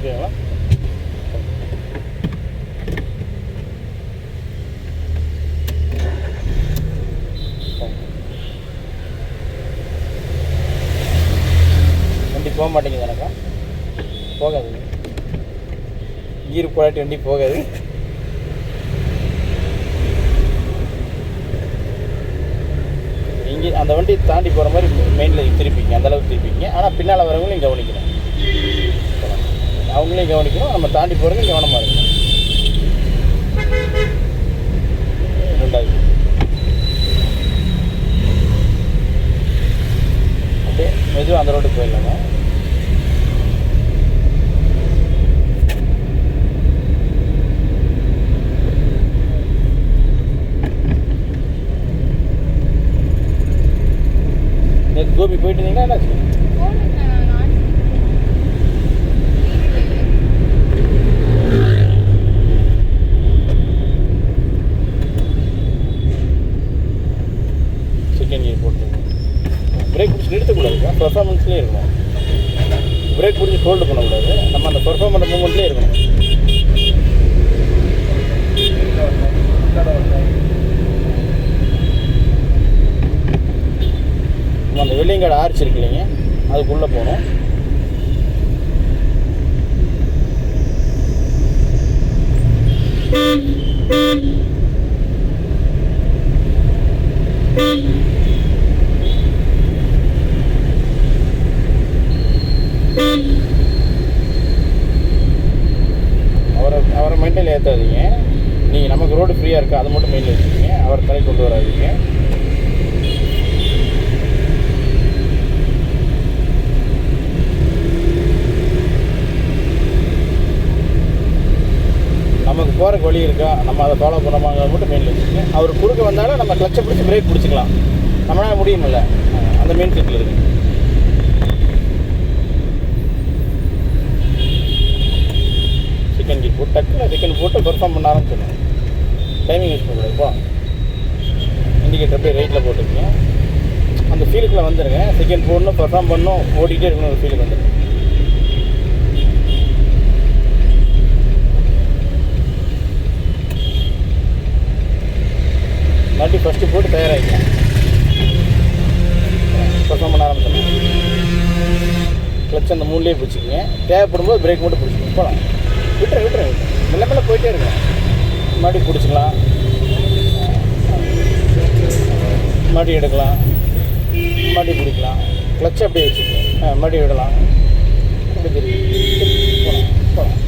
ஓகேங்களா? வண்டி போக மாட்டேங்குது எனக்கா, போகாது. கீர் போடாட்டி வண்டி போகாது. இங்கே அந்த வண்டி தாண்டி போகிற மாதிரி மெயினில் திருப்பிங்க, அந்தளவுக்கு திருப்பிங்க. ஆனால் பின்னால் வரவங்களையும் கவனிக்கணும், அவங்களையும் கவனிக்கணும். நம்ம தாண்டி போகிறதையும் கவனமாக இருக்கணும். ரெண்டாவது அப்படியே மெதுவாக அந்த ரோட்டுக்கு போயிடலாங்க. நேற்று கோபி போயிட்டு இருந்தீங்களா என்னாச்சு? செகண்ட் கியர் போட்டு பிரேக் பிடிச்சி நிறுத்தக்கூடாதுங்க, பெர்ஃபார்மன்ஸ்லேயே இருக்கணும். பிரேக் பிடிச்சி ஹோல்டு பண்ணக்கூடாது, நம்ம அந்த பெர்ஃபார்மன்ஸ் மூமெண்ட்லேயே இருக்கணும். அந்த வெள்ளியங்காடு ஆர்ச் இருக்கு இல்லைங்க, அதுக்குள்ளே போகணும். அவரை மெயின்டைன் ஏற்றாதீங்க. நீங்கள் நமக்கு ரோடு ஃப்ரீயாக இருக்கா அது மட்டும் மெயின்டைன் வச்சுக்கோங்க. அவர் தலை கொண்டு வராதீங்க. நமக்கு போகிறக்கு வழி இருக்கா, நம்ம அதை ஃபாலோ பண்ணாமாங்கிறத மட்டும் மெயினில் வச்சுக்கோங்க. அவர் குறுக்க வந்தாலும் நம்ம கிளச்சை பிடிச்சி பிரேக் பிடிச்சிக்கலாம், நம்மளால் முடியுமில்ல. அந்த மெயின் செட்டில் இருக்குது. செகண்ட் கீர் போட்டு டக்குன்னு செகண்ட் போட்டு பெர்ஃபார்ம் பண்ண ஆரம்பிச்சிடணும். டைமிங் யூஸ் பண்ணக்கூடாது. இப்போ இண்டிகேட்டர் அப்படியே ரைட்டில் போட்டுருக்கீங்க, அந்த ஃபீலுக்குள்ளே வந்துடுங்க. செகண்ட் போடணும், பெர்ஃபார்ம் பண்ணணும், ஓடிக்கிட்டே இருக்கணும், ஒரு ஃபீலுக்கு வந்துடுங்க. மறுபடி ஃபஸ்ட்டு போட்டு தயாராகிக்கலாம், பெர்ஃபார்ம் பண்ண ஆரம்பிச்சிடணும். கிளச் அந்த மூணுலேயே பிடிச்சிக்கிங்க. தேவைப்படும் போது பிரேக் மட்டும் பிடிச்சிக்கணும். போகலாம், விட்டுரு மெல்ல மெல்ல போயிட்டே இருக்கணும். மறுபடியும் பிடிச்சிக்கலாம், மறுபடியும் எடுக்கலாம், மறுபடியும் பிடிக்கலாம். கிளச்சை அப்படியே வச்சுக்கணும், மறுபடியும் விடலாம். அப்படி போகலாம் போகலாம்.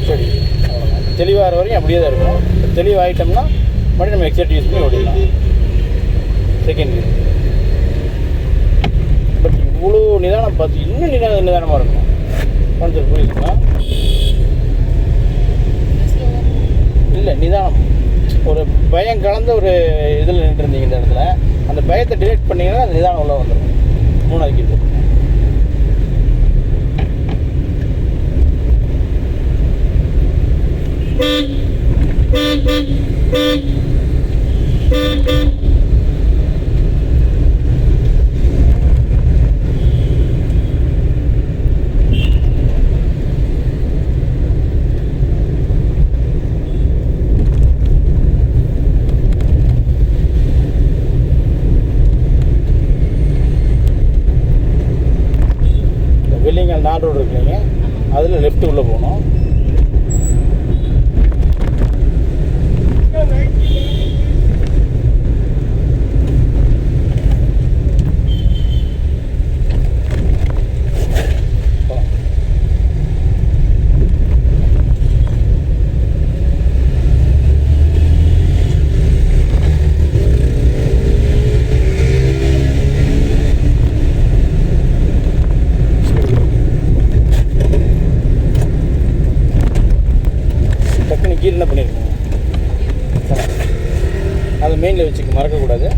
சரி, அவ்வளோதான். தெளிவாகிற வரைக்கும் அப்படியே தான் இருக்கணும். தெளிவாகிட்டோம்னா மறுபடியும் நம்ம எக்ஸைட் யூஸ் பண்ணி ஓடிடலாம். செகண்ட் கியர் பட் இவ்வளோ நிதானம் பார்த்து இன்னும் நிதானமாக இருக்கணும். கொஞ்சம் புரியுதுங்களா? இல்லை, நிதானம். ஒரு பயம் கலந்த ஒரு இதில் நின்றுருந்தீங்க இந்த இடத்துல. அந்த பயத்தை டிலீட் பண்ணிங்கன்னா அந்த நிதானம் உள்ள வந்துடும். மூணாவது கீர் போட்டு வெள்ளிங்கால் 4 ரோடு இருக்குங்க, அதில் லெஃப்ட் உள்ளே போகணும். கீர் என்ன பண்ணியிருக்கோம், அதை மெயினில் வச்சுக்க மறக்கக்கூடாது.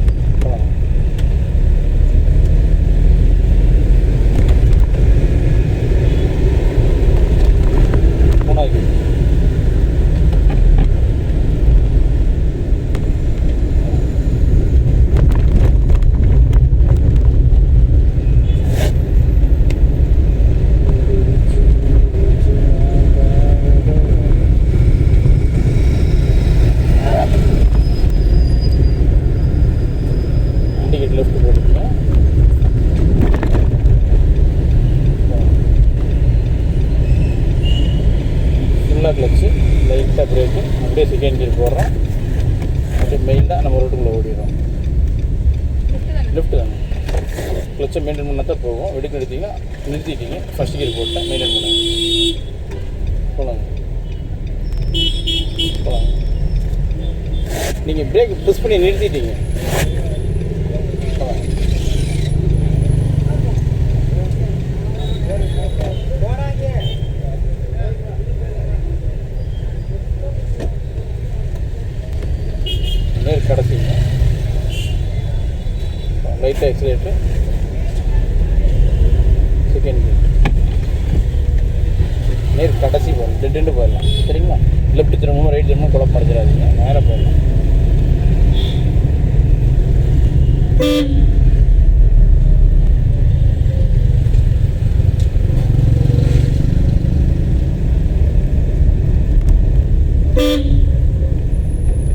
மூணாவது செகண்ட் கியர் போடுறோம், அப்படியே மெயினாக நம்ம ரோட்டுக்குள்ளே ஓடிடுறோம். லெஃப்ட்டு தானே, கிளச்சை மெயின்டைன் பண்ணால் தான் போகும். வெடிக்க எடுத்தீங்கன்னா நிறுத்திட்டீங்க, ஃபஸ்ட் கியர் போட்டால் மெயின்டைன் பண்ணுங்க. போகலாங்க போகலாங்க. நீங்கள் பிரேக் புஷ் பண்ணி நிறுத்திட்டீங்க. போகலாங்க. நேர் கடைசிங்க, லைட்டாக எக்ஸலேட்டர், செகண்ட் கியர், நேர் கடைசி போகணும், டெட்டு போயிடலாம். சரிங்களா? லெஃப்ட் திரும்பவும் ரைட் திரும்பவும் குழப்பம் அடைஞ்சிடாதீங்க, நேராக போயிடலாம்.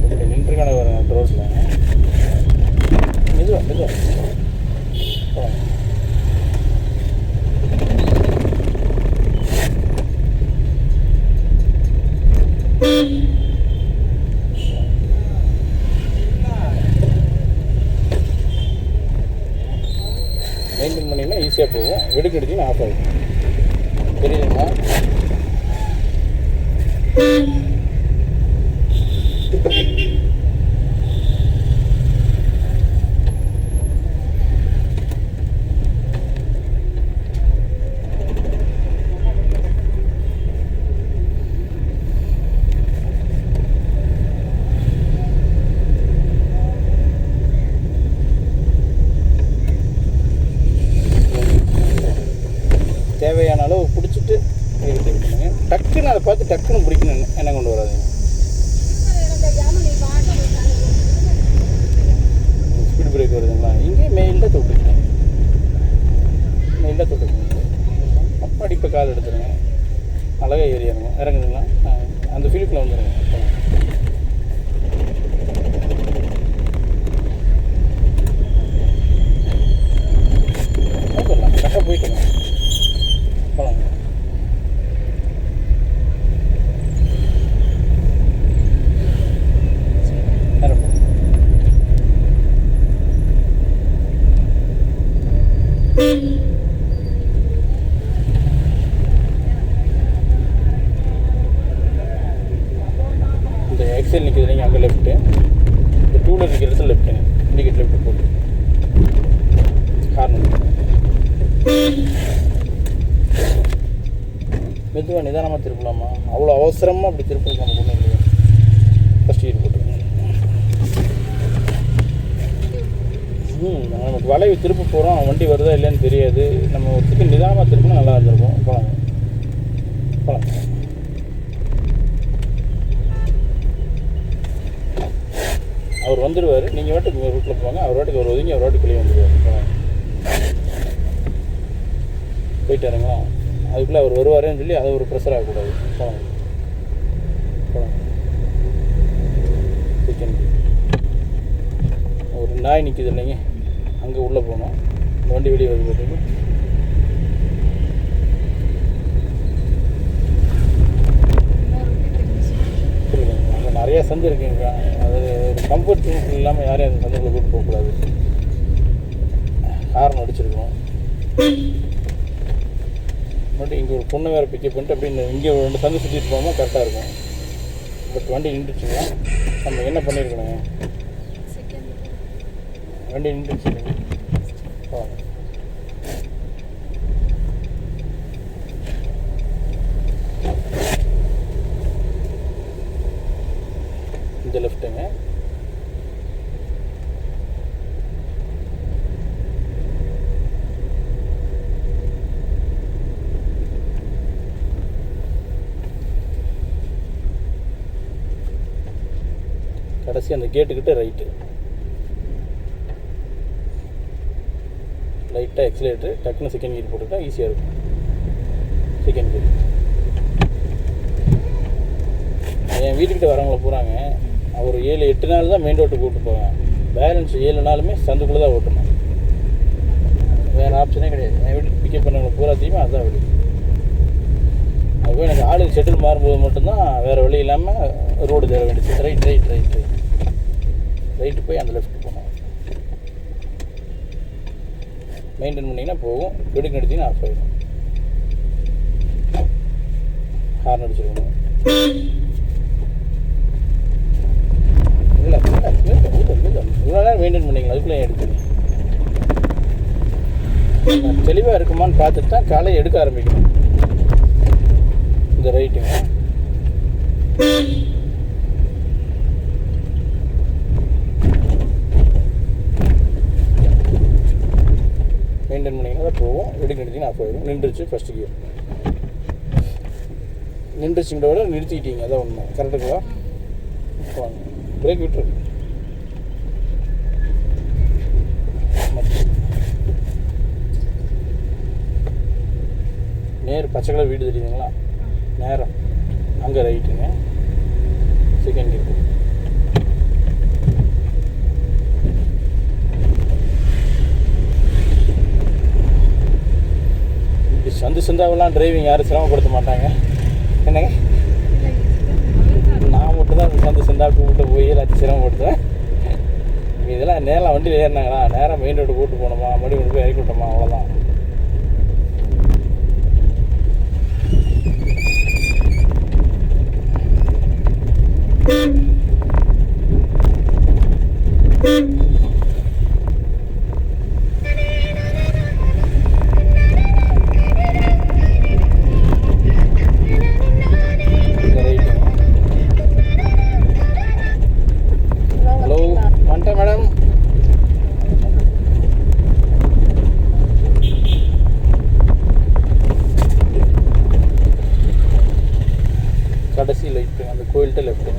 இப்படி நின்றுக்கான ஒரு ரோட்டில் மெதுவாக மெதுவாக மெயின்டைன் பண்ணிங்கன்னா ஈஸியாக போகும். வெடுக்கு எடுத்தீங்கன்னா ஆஃப் ஆகிடும். தெரியுதுங்களா? தேவையான அளவு பிடிச்சிட்டு பண்ணுங்க. டக்குன்னு அதை பார்த்து டக்குன்னு பிடிக்கணும், என்ன கொண்டு வராதுங்க. ஸ்பீட் பிரேக் வருதுங்களா? இங்கே மெயிலில் தொட்டுக்கணும், மெயிலில் தொட்டுக்கணும். அப்படி இப்போ கால் எடுத்துருங்க, அழகாக ஏறியாருங்க. இறங்குதுங்களா? அந்த ஃபீல்டுக்குள்ளே வந்துடுங்க. போயிடலாம், கரெக்டாக போயிட்டுங்க. போகலாங்க. இந்த எக்ஸல் நிற்கிது நீங்கள் அங்கே லெஃப்ட்டு, இந்த டூவில் இருக்கிற இடத்துல லெஃப்ட்டுங்க. இண்டிகேட் லெஃப்ட்டு போட்டு கார்னர் மெதுவாக நிதானமாக திருப்பலாமா? அவ்வளோ அவசரமாக அப்படி திருப்பி நமக்கு ஒன்றும் இல்லையா? ஃபஸ்ட் கியர் போட்டுருங்க. நமக்கு வளைவு திருப்ப போகிறோம், வண்டி வருதா இல்லைன்னு தெரியாது. நம்ம ஒரு செகண்ட் நிதானமாக திருப்பினா நல்லா இருந்திருக்கும். போகலாங்க போகலாங்க. அவர் வந்துடுவார், நீங்கள் வாட்டுக்கு ரூட்டில் போவாங்க, அவர் வாட்டுக்கு அவர் ஒதுங்கி அவர் வாட்டுக்கு வெளியே வந்துடுவார். போகலாங்க. போயிட்டாருங்களா? அதுக்குள்ளே அவர் வருவாரேன்னு சொல்லி அதை ஒரு ப்ரெஷர் ஆகக்கூடாது. போகலாங்க போகலாங்க. செகண்ட் ஒரு நாய் நிற்கிது இல்லைங்க, அங்கே உள்ளே போகணும். இந்த வண்டி வெளியே வருது பார்த்தீங்க. புரியுதுங்க? அங்கே நிறையா சந்து இருக்குங்க. அது ஒரு கம்ஃபர்ட் இல்லாமல் யாரையும் அந்த சந்துக்குள்ளே கூட்டு போகக்கூடாது. ஹார்ன் அடிச்சிருக்கணும். மட்டும் இங்கே ஒரு பொண்ணை வேறு பிக்கப் பண்ணிட்டு அப்படி இங்கே ஒரு 2 சந்து சுற்றிட்டு போகாமல் கரெக்டாக இருக்கும். பட் வண்டி நின்றுச்சுங்களா? நம்ம என்ன பண்ணியிருக்கணுங்க? வண்டி நின்றுச்சு. இந்த லெஃப்ட்டுங்க. கடைசி அந்த கேட்டுக்கிட்ட ரைட்டு, லைட்டாக எக்ஸலேட்டரு, டக்குன்னு செகண்ட் கியர் போட்டுட்டா ஈஸியாக இருக்கும். செகண்ட் கியர் என் வீட்டுக்கிட்ட வரவங்கள போகிறாங்க, ஒரு 7-8 நாள் தான் மெயின் ரோட்டுக்கு கூப்பிட்டு போவேன். பேலன்ஸ் 7 நாளுமே சந்துக்குள்ளே தான் ஓட்டணும், வேறு ஆப்ஷனே கிடையாது. என் வீட்டுக்கு பிக்கப் பண்ணவங்களை பூராத்தையுமே அதுதான் வழி. அதுவே எனக்கு ஆளு ஷெட்டில் மாறும்போது மட்டும்தான் வேறு வழி இல்லாமல் ரோடு தேர வேண்டியது. ரைட்டு போய் அந்த லெஃப்ட் போகணும். மெயின்டைன் பண்ணிங்கன்னா போகும். வெடிக்கு எடுத்திங்கன்னா ஆஃப் ஆகிடும். ஹார்ன் அடிச்சிருக்கணும். இல்லை இவ்வளோ நேரம் மெயின்டைன் பண்ணிங்களா? அதுக்குள்ளே எடுத்துங்க. தெளிவாக இருக்குமான்னு பார்த்துட்டு தான் காலையை எடுக்க ஆரம்பிக்கணும். இந்த ரைட்டுங்க மெயின்டைன் பண்ணிங்கன்னா தான் போகும். வெடிக்கு எடுத்திங்கன்னா ஆஃப் ஆகிடும். நின்றுச்சு ஃபஸ்ட்டு கியர். நின்றுச்சுங்கிற விட நிறுத்திக்கிட்டீங்க, அதான் உண்மை. கரெக்டுங்களா? வாங்க பிரேக் விட்டுரு. நேர் பச்சை கலர் வீடு தெரியுதுங்களா? நேரம் அங்கே ரைட்டுங்க. Second gear. இப்படி சந்தாவெல்லாம் டிரைவிங் யாரும் சிரமப்படுத்த மாட்டாங்க. என்னங்க, நான் மட்டும்தான் சந்தாவுக்கு விட்டு போய் எல்லாத்தையும் சிரமப்படுத்துவேன். இதெல்லாம் நேரம் வண்டியில் ஏறினாங்களா, நேரம் மெயின் ரோடு கூட்டு போனோமா, மறுபடியும் கொண்டு போய் இறக்கி விட்டோமா, அவ்வளோதான். ஹலோ, வந்துட்டேன் மேடம். கடைசி லைட்டு அந்த கோயில்கிட்ட லெஃப்ட்டு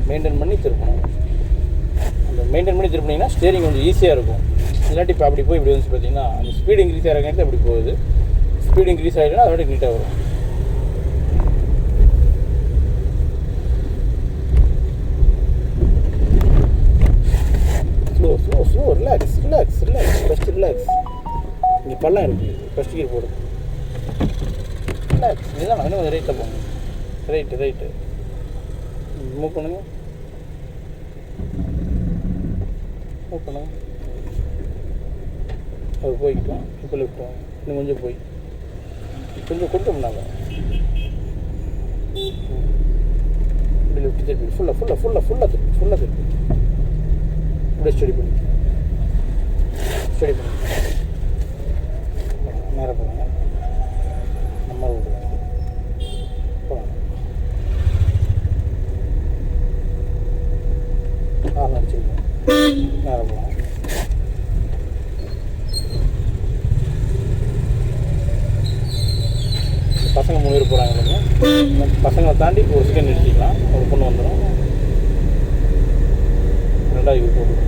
மெயின்டைன் பண்ணி திருப்பணும். அந்த மெயின்டைன் பண்ணி திருப்பினீங்கன்னா ஸ்டேரிங் கொஞ்சம் ஈஸியாக இருக்கும். இல்லாட்டி இப்போ அப்படி போய் இப்படி வந்து பார்த்தீங்கன்னா அந்த ஸ்பீடு இன்க்ரீஸ் ஆகிறதுக்கு அப்படி போகுது. ஸ்பீடு இன்க்ரீஸ் ஆகிடுன்னா அதோட நீட்டாக வரும். Slow relax. First relax. இங்கே பள்ளம் இருக்குது. ஃபஸ்ட் கியர் போடு. ரிலாக்ஸ். இதுதான் இன்னும் கொஞ்சம் ரைட்டில் போங்க. ரைட்டு மூவ் பண்ணுங்க. அது போய்க்கிட்டோம். இப்போ லெஃப்ட் வாங்க. இன்னும் கொஞ்சம் போய் கொஞ்சம் நாங்கள் இப்படி லெஃப்ட் திருப்பி ஃபுல்லாக திருப்பி இப்படியே ஸ்டடி பண்ணி நேரம் போனாங்க. நம்ம போகலாம். ஹார்ன் அடிச்சுருக்கோம். நேரம் போகலாம். பசங்க 3 பேர் போகிறாங்க இல்லைங்க. பசங்களை தாண்டி ஒரு செகண்ட் நிறுத்திக்கலாம். ஒரு பொண்ணு வந்துடும். ரெண்டாவது போகும்.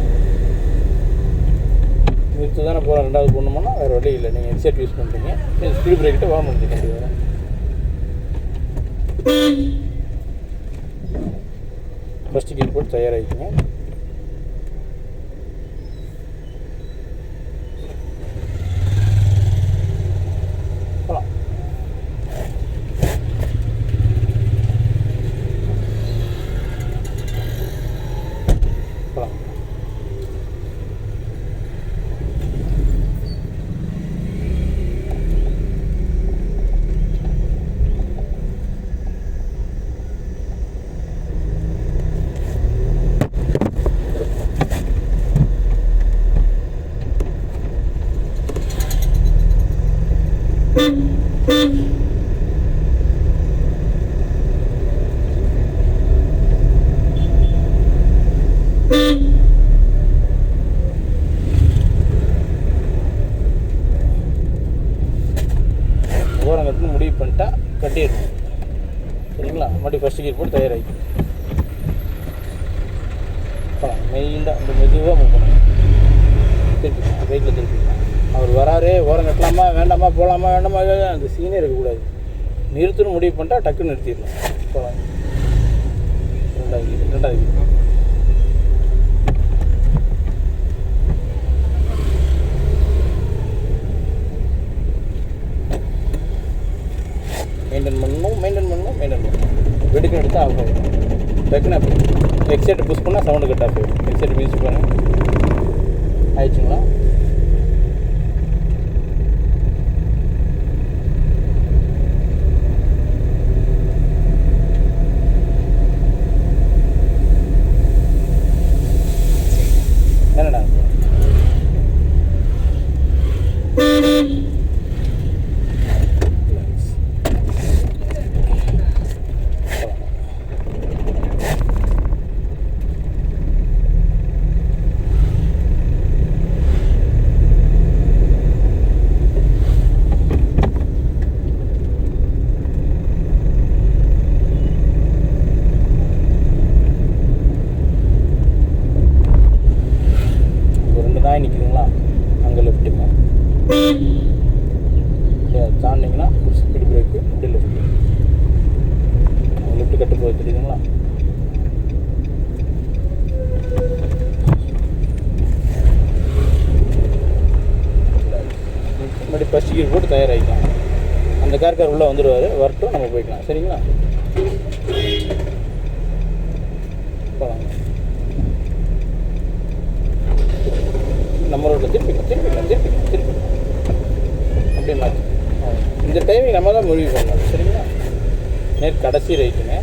நிறுத்து தானே போகிறோம். ரெண்டாவது பொண்ணுமோனா வேறு வழி இல்லை. நீங்கள் ஹெட்செட் யூஸ் பண்ணுறீங்க. ஸ்பீட் பிரேக்கிட்ட வார்ன் பண்ணிக்க வேறு. ஃபஸ்ட்டு கியர் போட்டு தயாராகிக்குங்க. போகலாம். ஓரம் கட்டுன்னு முடிவு பண்ணிட்டா கட்டிடணும். சரிங்களா? மறுபடியும் ஃபஸ்ட்டு கியர் போட்டு தயாராகிக்கும். போகலாம். மெயினாக இந்த மெதுவாக மூவ் பண்ணணும். திருப்பிக்கலாம். ரைட்டில் திருப்பிக்கலாம். அவர் வராரு, ஓரம் கட்டலாமா வேண்டாமா, போகலாமா வேண்டாமா, அந்த சீனே இருக்கக்கூடாது. நிறுத்தணும் முடிவு பண்ணிட்டா டக்குன்னு நிறுத்திடலாம். போகலாம். ரெண்டாவது சவுண்டு கட் ஆஃப் ஆகிடும். எக்ஸைட் மியூசிக் பாருங்கள். ஆயிடுச்சுங்களா? என்னடா நிற்குதுங்களா? அங்கே லெஃப்ட்டுங்க தாண்டிங்கன்னா ஸ்பீடு பிரேக்கு அப்படி லெஃப்ட்டு. லெஃப்ட்டு கட்டு போய் தெரியுதுங்களா? முன்னாடி ஃபஸ்ட் கியர் போட்டு தயாராகிக்கலாம். அந்த கார்கார் உள்ளே வந்துடுவார், வரட்டும், நம்ம போய்க்கலாம். சரிங்களா? போகலாங்க. நம்ம ரோட்டில் திருப்பிக்கலாம் அப்படியே மாற்றி. இந்த டைமிங் நம்ம தான் முடிவு பண்ணணும். சரிங்களா? நேர் கடைசி ரைட்டுங்க.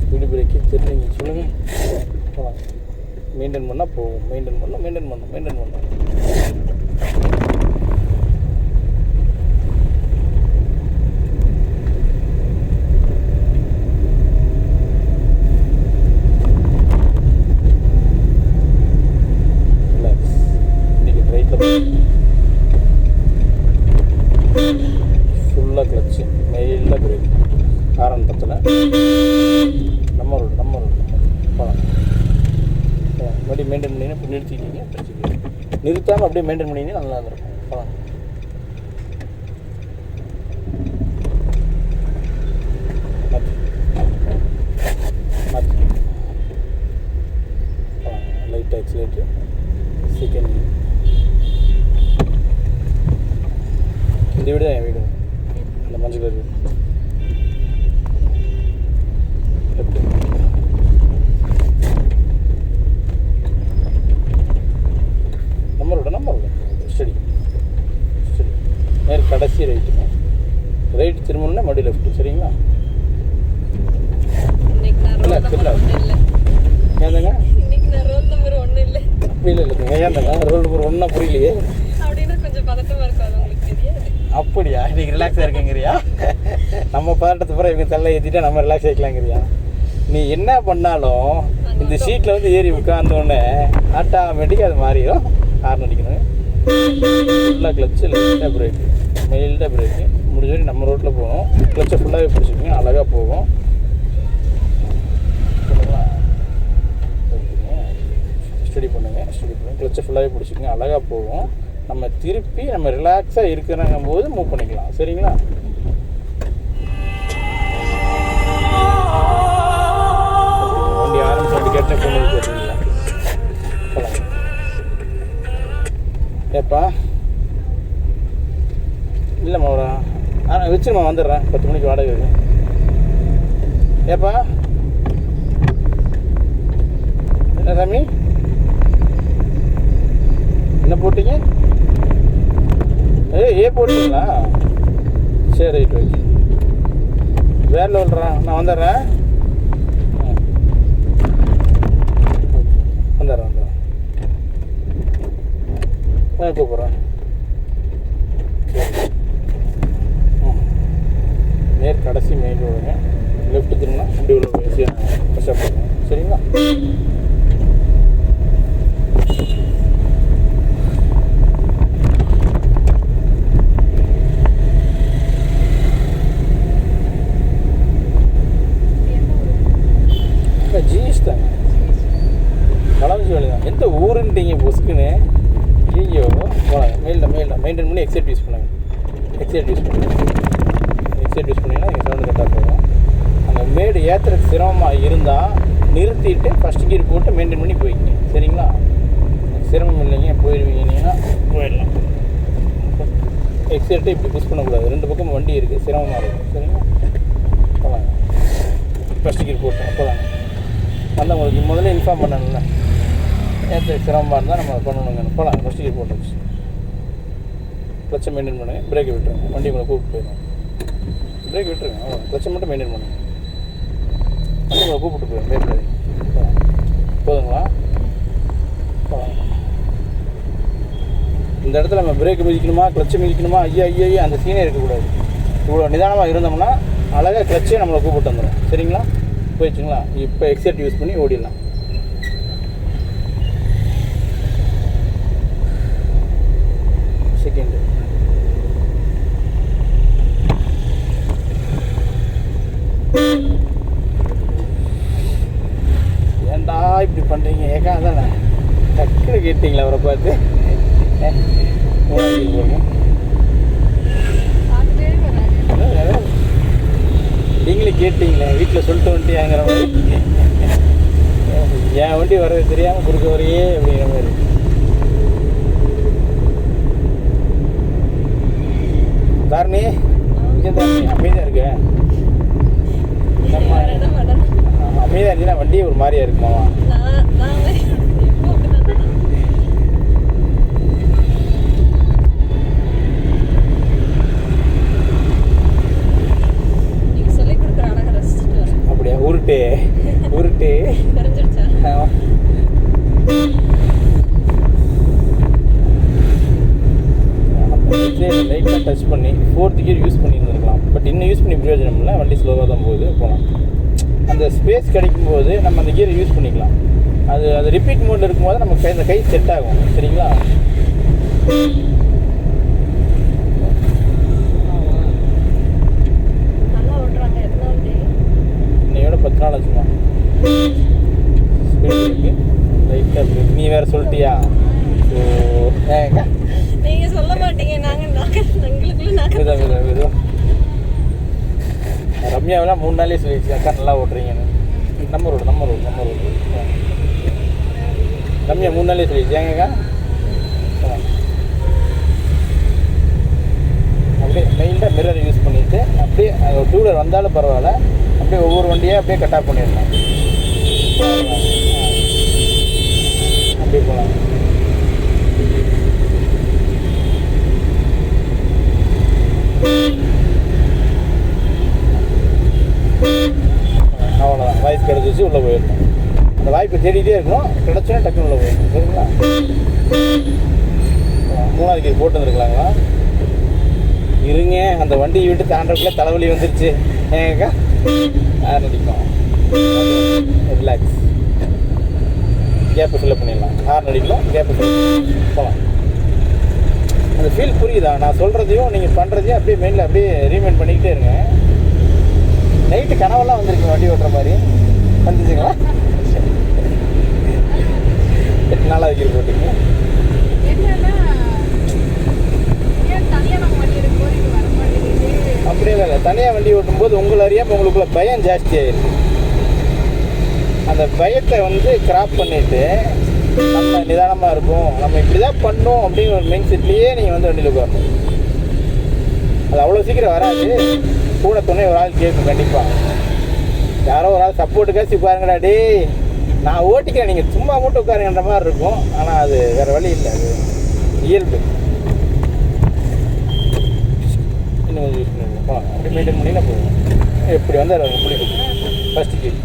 ஸ்பீடு பிரேக்கு தெரியுங்க. சொல்லுங்கள். மெயின்டைன் பண்ணால் போகும். மெயின்டைன் பண்ணணும். ஃபுல்லாக கிளச்சு, மெயிலாக பிரேக், ஆரம்பத்தில் நம்ம ரோடு போகலாம். மறுபடியும் மெயின்டைன் பண்ணிங்கன்னா இப்போ நிறுத்திக்கிங்க, நிறுத்தாமல் அப்படியே மெயின்டைன் பண்ணிங்கன்னா நல்லா இருக்கும். போகலாம். Light accelerator second. இந்த வீடு தான் என் வீடு. அந்த மஞ்சள் கலர் வீடு. நம்ம ஸ்டடி நேர் கடைசி ரைட்டுங்க. ரைட்டு திரும்பணுன்னா மறுபடியும் லெஃப்ட்டு. சரிங்களா? ஏந்தாங்க அப்படி இல்லைங்க. ஏந்தாங்க ரோல் நம்பர் 1 புரியலையே. அப்படியா? இன்னைக்கு ரிலாக்ஸாக இருக்குங்கிறியா? நம்ம பதட்டத்தை பூரா இவங்க தள்ள ஏற்றிட்டா நம்ம ரிலாக்ஸ் ஆகிக்கலாங்கிறியா? நீ என்ன பண்ணாலும் இந்த சீட்டில் வந்து ஏறி உட்கார்ந்தோடனே ஆட்டோமேட்டிக்காக அது மாறிடும். ஹார்ன் அடிக்கணும். ஃபுல்லாக கிளச்சு, லைட்டாக பிரேக்கு, மெயில்டாக பிரேக்கு. முடிஞ்ச வரைக்கும் நம்ம ரோட்டில் போகணும். கிளச்சை ஃபுல்லாகவே பிடிச்சிக்கோங்க, அழகாக போகும். ஸ்டடி பண்ணுங்க. கிளச்சை ஃபுல்லாகவே பிடிச்சிக்கோங்க, அழகாக போகும். நம்ம திருப்பி நம்ம ரிலாக்ஸாக இருக்கிறங்கும் போது மூவ் பண்ணிக்கலாம். சரிங்களா? வண்டி ஆரம்பிச்சு வண்டி கேட்டே போனது கேட்டீங்களா? ஏப்பா இல்லைம்மா ஒரு வச்சுருமா, வந்துடுறேன். 10 மணிக்கு வாடகை இருக்கு. ஏப்பா என்ன சாமி, என்ன போட்டீங்க? ஏ போட்டீங்களா? சரி, ரைட், ஓகே. வேரில் விட்றேன், நான் வந்துடுறேன். கூப்பிட்றேன். நேர் கடைசி மெயின் ரோடுங்க. லெஃப்ட் திரும்பினா அப்படி உள்ள ஈஸியாக ஃப்ரெஷ்ஷாக போடுங்க. சரிங்களா? ஜிஎஸ் தாங்க. கலஞ்சி வேலை தான். எந்த ஊருன்ட்டீங்க பொசுக்குன்னு? ஐயோ, போகலாங்க. மெயின்டைன் பண்ணி எக்ஸைட் யூஸ் பண்ணுங்க. எக்ஸைட் யூஸ் பண்ணிங்கன்னா நீங்கள் சவுண்டு கட்டாக போகும். அந்த மேடு ஏற்றுறதுக்கு சிரமமாக இருந்தால் நிறுத்திட்டு ஃபஸ்ட் கியர் போட்டு மெயின்டைன் பண்ணி போய்க்கிங்க. சரிங்களா? சிரமம் இல்லைங்க, போயிடுவீங்கன்னா போயிடலாம். எக்ஸைட்டை இப்படி புஷ் பண்ணக்கூடாது, 2 பக்கம் வண்டி இருக்குது, சிரமமாக இருக்கும். சரிங்களா? போகலாங்க. ஃபஸ்ட் கியர் போட்டோம் போகலாங்க. நல்லா உங்களுக்கு முதல்ல இன்ஃபார்ம் பண்ணணும்ல, ஏற்ற சிரமமாக இருந்தால் நம்ம பண்ணணுங்க. போகலாம். ஃபஸ்ட் கியர் போட்டாச்சு. கிளச்சை மெயின்டைன் பண்ணுங்கள், பிரேக்கை விட்டுருங்க, வண்டி உங்களை கூப்பிட்டு போயிடும். பிரேக் விட்டுருங்க, கிளச்சை மட்டும் மெயின்டைன் பண்ணுங்கள், வண்டி உங்களை கூப்பிட்டு போயிடும். பிரேக் போதுங்களா? இந்த இடத்துல நம்ம பிரேக் மிதிக்கணுமா கிளச்சை மிதிக்கணுமா ஐயா அந்த சீனே இருக்கக்கூடாது. இவ்வளோ நிதானமாக இருந்தோம்னா அழகாக கிளச்சே நம்மளை கூப்பிட்டு வந்துடும். சரிங்களா? போயிடுச்சுங்களா? இப்போ எக்ஸைட் யூஸ் பண்ணி ஓடிடலாம். செகண்டு ஏண்டா இப்படி பண்ணுறீங்க? ஏக்கா அதானே டக்குனு கேட்டீங்களா அவரை பார்த்து? நீங்களே கேட்டீங்களே, வீட்டில் சொல்லிட்டு வந்துட்டியாங்கிற மாதிரி. என் வண்டி வர்றது தெரியாமல் குறுக்க வரையே அப்படிங்கிற மாதிரி. தாரணி அமைதியாக இருக்க, நம்ம அமைதியாக இருந்துச்சுன்னா வண்டியே ஒரு மாதிரியா இருக்குமாவா? அப்படியா? உருட்டு உருட்டு லைட்டாக டச் பண்ணி 4th கியர் யூஸ் பண்ணியிருந்துருக்கலாம். பட் இன்னும் யூஸ் பண்ணி பிரயோஜனம் இல்லை, வண்டி ஸ்லோவாக தான் போகுது. போகலாம். அந்த ஸ்பேஸ் கிடைக்கும்போது நம்ம அந்த கியரை யூஸ் பண்ணிக்கலாம். அது ரிப்பீட் மோடில் இருக்கும்போது நம்ம இந்த கை செட் ஆகும். சரிங்களா? இன்னையோட 10 நாள் ஆச்சுமா. லைட்டாக நீ வேறு சொல்லிட்டியா? ஸோ நீங்க சொல்ல மாட்டீங்க, ரம்யாவெல்லாம் 3 நாளே சொல்லிடுச்சு அக்கா நல்லா ஓட்டுறீங்கன்னு. நம்ம ரோடு ரம்யா 3 நாளே சொல்லிடுச்சு. ஏங்கக்கா அப்படியே மெயினாக மிரர் யூஸ் பண்ணிவிட்டு அப்படியே டூ வீலர் வந்தாலும் பரவாயில்ல, அப்படியே ஒவ்வொரு வண்டியாக அப்படியே கட் ஆஃப் பண்ணிடலாம். அப்படியே போகலாம். அவ்வளோதான், வாய்ப்பு கிடச்சிச்சு, உள்ளே போயிடணும். அந்த வாய்ப்பை தேடிகிட்டே இருக்கணும், கிடச்சோன்னா டக்குன்னு உள்ளே போயிடணும். சரிங்களா? 3வது கியர் போட்டு வந்துருக்கலாங்களா? இருங்க, அந்த வண்டியை விட்டு தாண்டக்குள்ளே தலைவலி வந்துருச்சு. ஏங்கக்கா நடிக்கும். ரிலாக்ஸ், கேப்பை ஃபில்லப் பண்ணிடலாம். ஹார்ன் அடிக்கலாம், கேப்பை ஃபில் போகலாம். அந்த ஃபீல் புரியுதா? நான் சொல்கிறதையும் நீங்கள் பண்ணுறதையும் அப்படியே மெயினில் அப்படியே ரீமைண்ட் பண்ணிக்கிட்டே இருங்க. நைட்டு கனவெல்லாம் வந்திருக்கு வண்டி ஓட்டுற மாதிரி வந்துச்சுங்களா? 8 நாளாக கீழே போட்டிங்க. அப்படியே இல்லை, தனியாக வண்டி ஓட்டும்போது உங்களை அறியாமல் உங்களுக்குள்ள பயம் ஜாஸ்தி ஆயிடுச்சு. அந்த பயத்தை கிராப் பண்ணிவிட்டு நம்ம நிதானமாக இருக்கும், நம்ம இப்படி தான் பண்ணோம் அப்படிங்கிற ஒரு மைண்ட் செட்லேயே நீங்கள் வண்டியில் உட்காரணும். அது அவ்வளோ சீக்கிரம் வராது. கூட துணை ஒரு ஆள் கேட்கும் கண்டிப்பாக. யாரோ ஒரு ஆள் சப்போர்ட்டுக்காச்சு உட்காருங்கடா டே நான் ஓட்டிக்கிறேன், நீங்கள் சும்மா மட்டும் உட்காருங்கன்ற மாதிரி இருக்கும். ஆனால் அது வேறு வழி இல்லை, அது இயல்பு. இன்னும் கொஞ்சம் யூஸ் பண்ணிடுவோம். போகலாம், அப்படி மெயின்டைன் பண்ணினா போதும். எப்படி வந்தால் முடியும். ஃபஸ்ட்டு கீழ்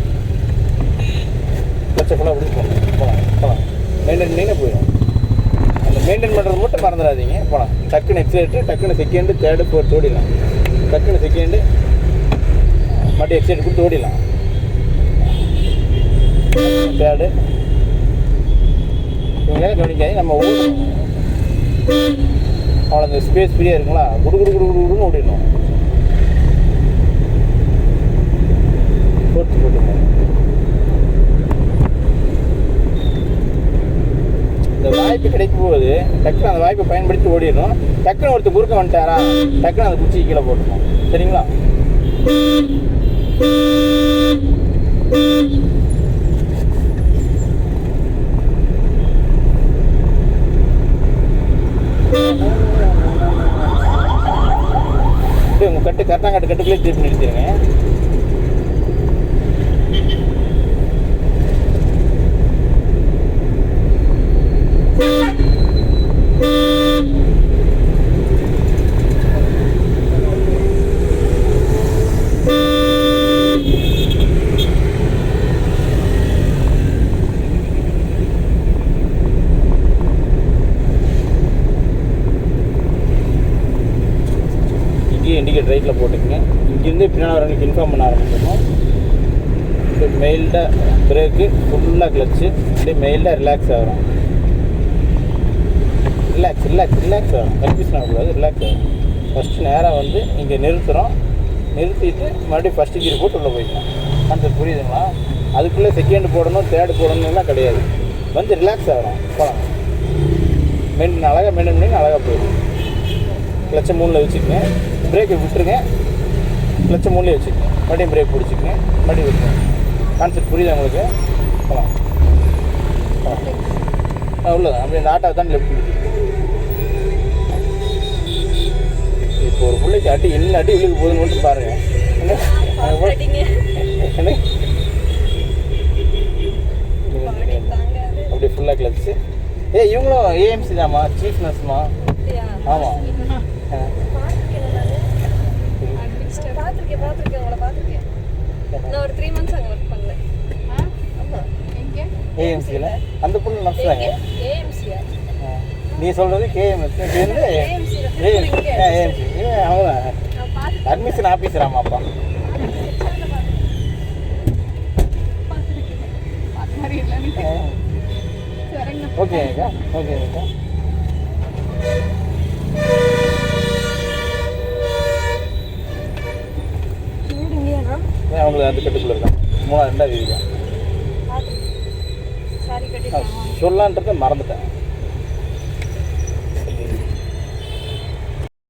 பச்சை ஃபுல்லாக அப்படி போகலாம். மெயின்டைன் பண்ணினா போயிடும். அந்த மெயின்டைன் பண்ணுறது மட்டும் மறந்துடாதீங்க. போகலாம். டக்குன்னு எக்ஸைட்டு, டக்குன்னு செகண்டு, தேர்டு, ஃபோர்த் ஓடிடலாம். டக்குன்னு செகண்டு மறுபடியும் எக்ஸைட் கொடுத்து ஓடிடலாம். தேர்டு இவங்களே கவனிக்காது, நம்ம ஓடணும். அவ்வளோ அந்த ஸ்பேஸ் ஃப்ரீயாக இருக்குங்களா, குடுன்னு ஓடிடணும். ஃபோர்த்து போட்டுருக்கோம். இந்த வாய்ப்பு கிடைக்கும் போது டக்குன்னு அந்த வாய்ப்பை பயன்படுத்தி ஓடிடணும். டக்குன்னு ஒருத்தர் குறுக்க வந்துட்டாரா, டக்குன்னு அந்த குச்சி கீழே போட்டுருணும். சரிங்களா? காட்டாங்காட்டு கட்டுக்குள்ளே திருப்பி நிறுத்திடுங்க. இண்டிகேட் ரைட்டில் போட்டுக்கங்க. இங்கேருந்து பின்னால் வரவங்களுக்கு இன்ஃபார்ம் பண்ண ஆரம்பிக்கணும். இப்போ மெயில்டாக பிரேக்கு, ஃபுல்லாக கிளச்சு, அப்படியே மெயில்டாக ரிலாக்ஸ் ஆகிறோம். ரிலாக்ஸ் ஆகும். கன்ஃபியூஷன் ஆகக்கூடாது, ரிலாக்ஸ் ஆகும். ஃபஸ்ட்டு நேராக வந்து இங்கே நிறுத்துகிறோம். நிறுத்திட்டு மறுபடியும் ஃபஸ்ட்டு கீர் போட்டு உள்ளே போய்க்கலாம். கான்செப்ட் புரியுதுங்களா? அதுக்குள்ளே செகண்ட் போடணும், தேர்டு போடணும்லாம் கிடையாது. வந்து ரிலாக்ஸ் ஆகிறோம், போகலாம். அழகாக மெயின்டைன் பண்ணி அழகாக போயிடும். கிளச்சை 3ல் வச்சுக்கங்க. பிரேக்கை விட்டுருங்க. கிளச்சை 3லேயே வச்சுக்கங்க. மறுபடியும் பிரேக் பிடிச்சிக்கங்க. மறுபடியும் விட்டுருங்க. கான்செப்ட் புரியுது உங்களுக்கு? போகலாம். உள்ளதான் அப்படி இந்த ஆட்டோ தான் லெஃப்ட் பிடிச்சிருக்கு. இப்போ ஒரு பிள்ளைக்கு அடி என்ன அடி இழுக்கு போகுதுன்னு மட்டும் பாருங்க. அப்படி ஃபுல்லாக கிளச்சு. இவங்களும் ஏஎம்சி தாம்மா, சீஃப் நர்ஸ்மா. ஆமாம். பார்த்துருக்கேன் உங்களை பார்த்துருக்கேன். நான் ஒரு 3 months அங்கே ஒர்க் பண்ணேன். ஏஎம்சியில் அந்த பொண்ணு நர்ஸ் தாங்க. ஏஎம்சியா? நீ சொல்கிறது கேஎம்எஸ். இது வந்து ஏஎம்சி. அவங்க அட்மிஷன் ஆஃபீஸராமா அப்பா. ஓகேங்கக்கா. அவங்களுக்கு அந்த கட்டுக்குள்ளே இருக்கான். 3ஆம் 2ஆம் வீதி தான். சொல்லான்றதை மறந்துட்டேன்.